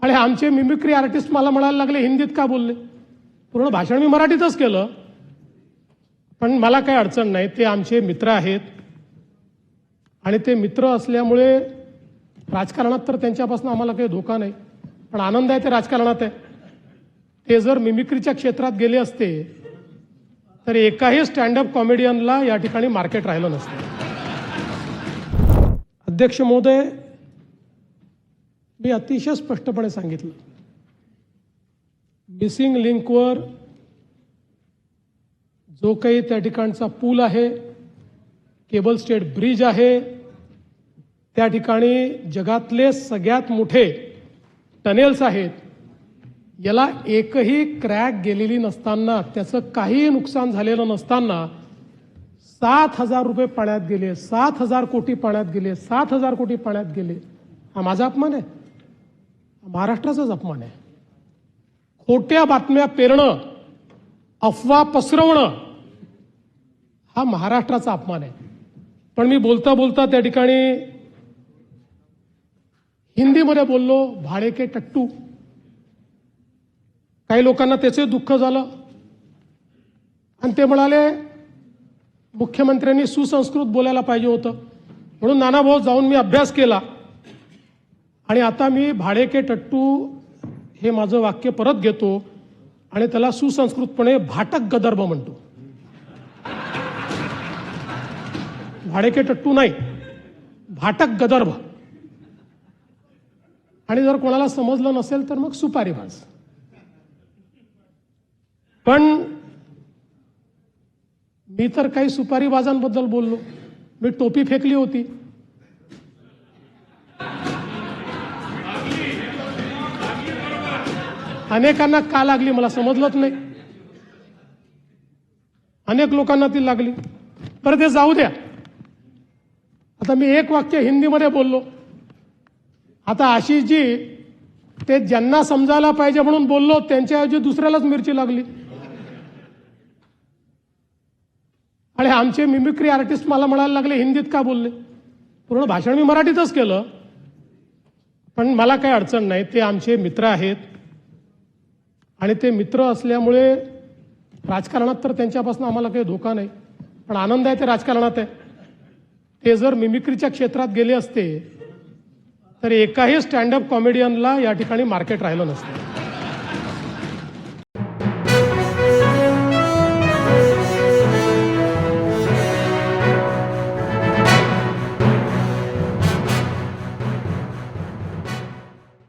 आणि आमचे mimicry artist मला म्हणायला लागले हिंदीत का बोलले. पूर्ण भाषण मी मराठीतच केलं, पण मला काही अडचण नाही. ते आमचे मित्र आहेत आणि ते मित्र असल्यामुळे राजकारणात तर त्यांच्यापासून आम्हाला काही धोका नाही, पण आनंद आहे ते राजकारणात आहे. ते जर मिमिक्रीच्या क्षेत्रात गेले असते तर एकाही स्टँडअप कॉमेडियनला या ठिकाणी मार्केट राहिलं नसतं. अध्यक्ष महोदय, मी अतिशय स्पष्टपणे सांगितलं, मिसिंग लिंकवर जो काही त्या ठिकाणचा पूल आहे, केबल स्टेट ब्रिज आहे, त्या ठिकाणी जगातले सगळ्यात मोठे टनेल्स आहेत, याला एकही क्रॅक गेलेली नसताना, त्याचं काही नुकसान झालेलं नसताना 7,000 रुपये पाण्यात गेले, 7,000 कोटी पाण्यात गेले, 7,000 कोटी पाण्यात गेले. हा माझा अपमान आहे? महाराष्ट्राचाच अपमान आहे. खोट्या बातम्या पेरणं, अफवा पसरवणं हा महाराष्ट्राचा अपमान आहे. पण मी बोलता बोलता त्या ठिकाणी हिंदीमध्ये बोललो, भाडे के टट्टू. काही लोकांना त्याचे दुःख झालं आणि ते म्हणाले मुख्यमंत्र्यांनी सुसंस्कृत बोलायला पाहिजे होतं. म्हणून नानाभाऊ जाऊन मी अभ्यास केला आणि आता मी भाडे के टट्टू हे माझं वाक्य परत घेतो आणि त्याला सुसंस्कृतपणे भाटक गदर्भ म्हणतो. भाडे के टट्टू नाही, भाटक गदर्भ. आणि जर कोणाला समजलं नसेल तर मग सुपारीबाज. पण मी तर काही सुपारीबाजांबद्दल बोललो. मी टोपी फेकली होती. अनेकांना का लागली मला समजलंच नाही. अनेक लोकांना ती लागली. बरं ते जाऊ द्या. आता मी एक वाक्य हिंदीमध्ये बोललो. आता आशिषजी ते ज्यांना समजायला पाहिजे म्हणून बोललो, त्यांच्याऐवजी दुसऱ्यालाच मिरची लागली. आणि आमचे मिमिक्री आर्टिस्ट मला म्हणायला लागले हिंदीत का बोलले. पूर्ण भाषण मी मराठीतच केलं, पण मला काही अडचण नाही. ते आमचे मित्र आहेत आणि ते मित्र असल्यामुळे राजकारणात तर त्यांच्यापासून आम्हाला काही धोका नाही, पण आनंद आहे ते राजकारणात आहे. ते जर मिमिक्रीच्या क्षेत्रात गेले असते तर एकाही स्टँडअप कॉमेडियनला या ठिकाणी मार्केट राहिलं नसतं.